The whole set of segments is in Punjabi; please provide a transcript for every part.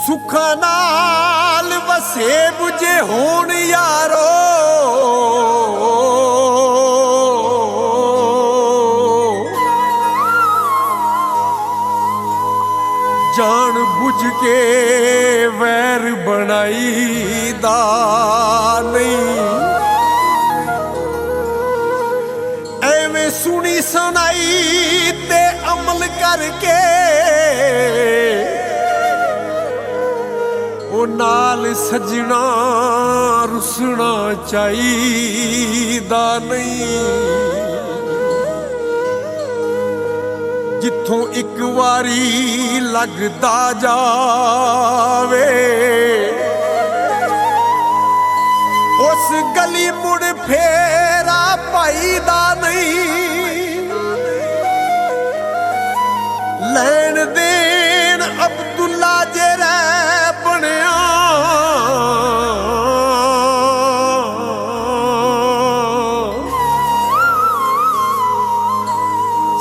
ਸੁੱਖਾਂ ਨਾਲ ਵਸੇ ਬੁਝੇ ਹੋਣ ਯਾਰੋ, ਜਾਣ ਬੁੱਝ ਕੇ ਵੈਰ ਬਣਾਈਦਾ ਨਹੀਂ। ਐਵੇਂ ਸੁਣੀ ਸੁਣਾਈ ਤੇ ਅਮਲ ਕਰਕੇ ਉਹ ਨਾਲ ਸਜਣਾ ਰੁਸਣਾ ਚਾਹੀਦਾ ਨਹੀਂ। ਜਿੱਥੋਂ ਇੱਕ ਵਾਰੀ ਲੱਗਦਾ ਜਾਵੇ ਉਸ ਗਲੀ ਮੁੜ ਫੇਰਾ ਪਾਈਦਾ ਨਹੀਂ। ਲੈਣ ਦੇਣ ਅਬਦੁੱਲਾ ਜੇ ਰਹਿ ਬਣਿਆ,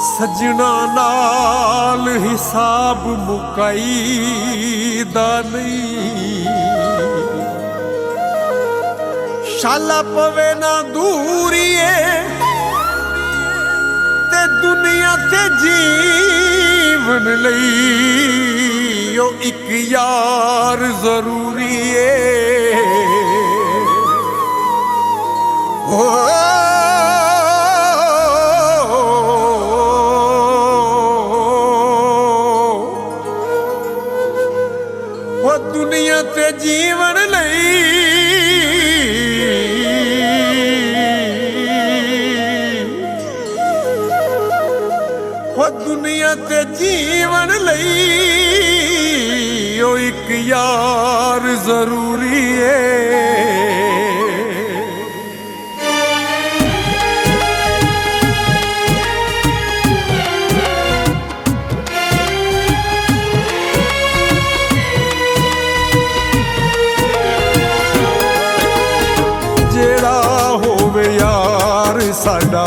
ਸਜਣਾ ਨਾਲ ਹਿਸਾਬ ਮੁਕਾਈਦਾ ਨਹੀਂ। ਸ਼ਾਲਾ ਪਵੇ ਨਾ ਦੂਰੀਏ ਤੇ ਦੁਨੀਆ ਤੇ ਜੀਵਨ ਲਈ ਉਹ ਇੱਕ ਯਾਰ ਜ਼ਰੂਰੀ ਏ। ਦੁਨੀਆ ਤੇ ਜੀਵਨ ਲਈ ਦੁਨੀਆ ਤੇ ਜੀਵਨ ਲਈ ਉਹ ਇੱਕ ਯਾਰ ਜ਼ਰੂਰੀ ਏ। ਸਾਡਾ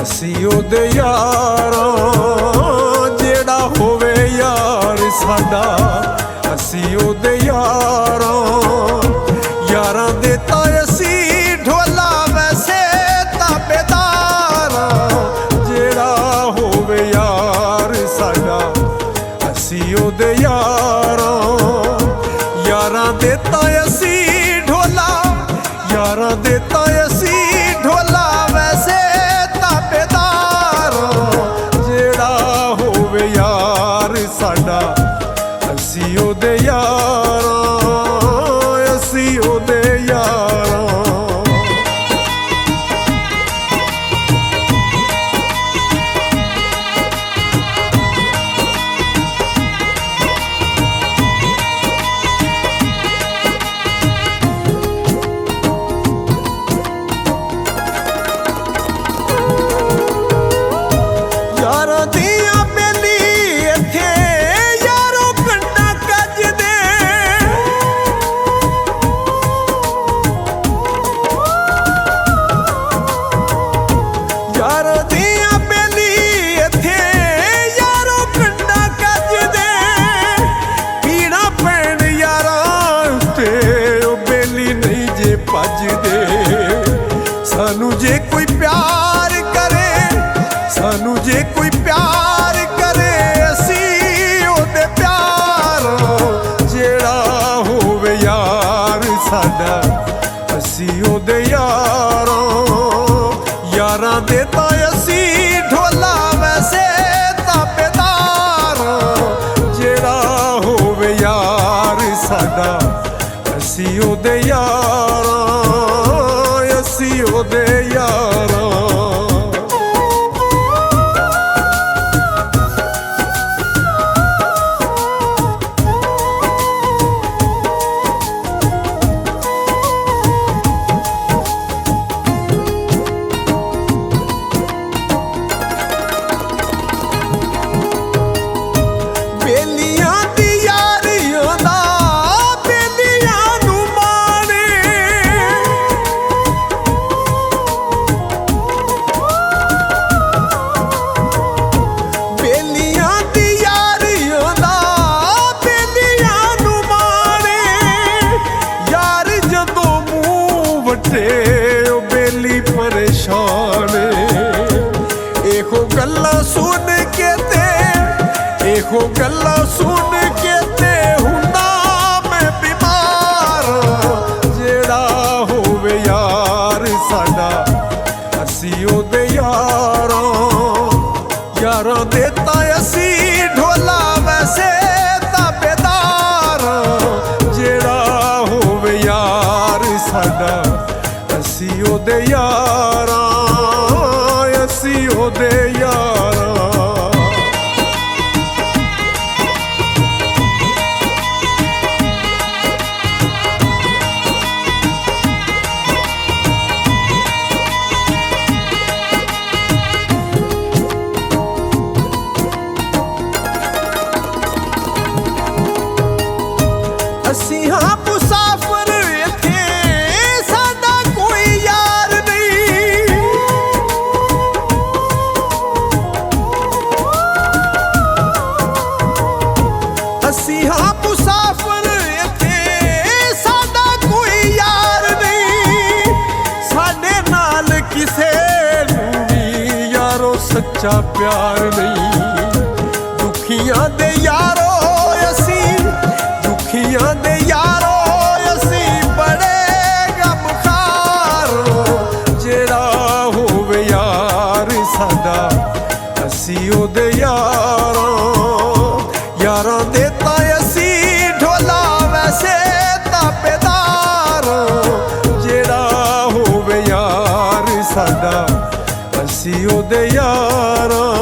ਅਸੀਂ ਉਹਦੇ ਯਾਰਾਂ, ਜਿਹੜਾ ਹੋਵੇ ਯਾਰ ਸਾਡਾ ਅਸੀਂ ਉਹਦੇ ਯਾਰਾਂ। ਯਾਰਾਂ ਦੇ ਤਾਂ ਅਸੀਂ ਢੋਲਾ ਵੈਸੇ ਤਾਬੇਦਾਰਾਂ, ਜਿਹੜਾ ਹੋਵੇ ਯਾਰ ਸਾਡਾ ਅਸੀਂ ਉਹਦੇ ਯਾਰਾਂ। ਯਾਰਾਂ ਦੇ ਤਾਂ ਅਸੀਂ ਢੋਲਾ, ਯਾਰਾਂ ਦੇ ਤਾਂ ਅਸੀਂ ਢੋਲਾ ਵੈਸੇ ਤਾਬੇਦਾਰ। ਜਿਹੜਾ ਹੋਵੇ ਯਾਰ ਸਾਡਾ ਅਸੀਂ ਉਹਦੇ ਯਾਰਾਂ, ਅਸੀਂ ਉਹਦੇ ਯਾਰਾਂ। ਸਾਨੂੰ ਜੇ ਕੋਈ ਪਿਆਰ ਕਰੇ, ਸਾਨੂੰ ਜੇ ਕੋਈ ਪਿਆਰ ਕਰੇ ਅਸੀਂ ਉਹਦੇ ਪਿਆਰ। ਜਿਹੜਾ ਹੋਵੇ ਯਾਰ ਸਾਡਾ ਅਸੀਂ ਉਹਦੇ ਯਾਰਾਂ। ਯਾਰਾਂ ਦੇ ਤਾਂ ਅਸੀਂ ਢੋਲਾ ਵੈਸੇ ਤਾਬੇਦਾਰ। ਜਿਹੜਾ ਹੋਵੇ ਯਾਰ ਸਾਡਾ ਅਸੀਂ ਉਹਦੇ ਯਾਰਾਂ, ਅਸੀਂ ਉਹਦੇ ਯਾਰਾਂ। ਬੇਲੀਆਂ ਦੀ ਯਾਰੀਆਂ ਦਾ ਬੇਲੀਆਂ ਨੂੰ ਮਾਣੇ, गल्लां सुन के ते हुंदा मैं बीमार। जेड़ा होवे यार साडा असी ओदे यारां, यारां दे तां असी ढोला वैसे ताबेदार। जेड़ा होवे यार साडा असी ओदे यारां, असी ओदे यारां। असी हाँ मुसाफिर इत्थे साडा कोई यार नहीं। असी हाँ मुसाफिर इत्थे साडा कोई यार नहीं। साडे नाल किसे नूं वी यारो सच्चा प्यार नहीं। दुखियां दे यारो असी, दुखियां दे यारो असी बड़े गमखार। जेड़ा होवे यार साडा असी ओदे यारां, यारां दे तां असी ढोला वैसे ताबेदार। जेड़ा होवे यार साडा असी ओदे यारां,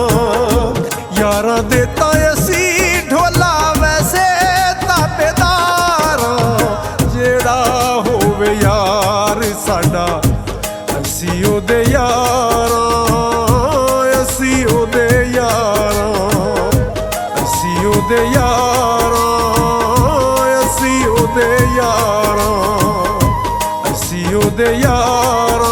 यारां दे तां असी ढोला वैसे ताबेदार। जेड़ा होवे यार साडा असी ओदे यारां, असी ओदे यारां। असी ओदे यारां, असी ओदे यारां। असी ओदे यारां।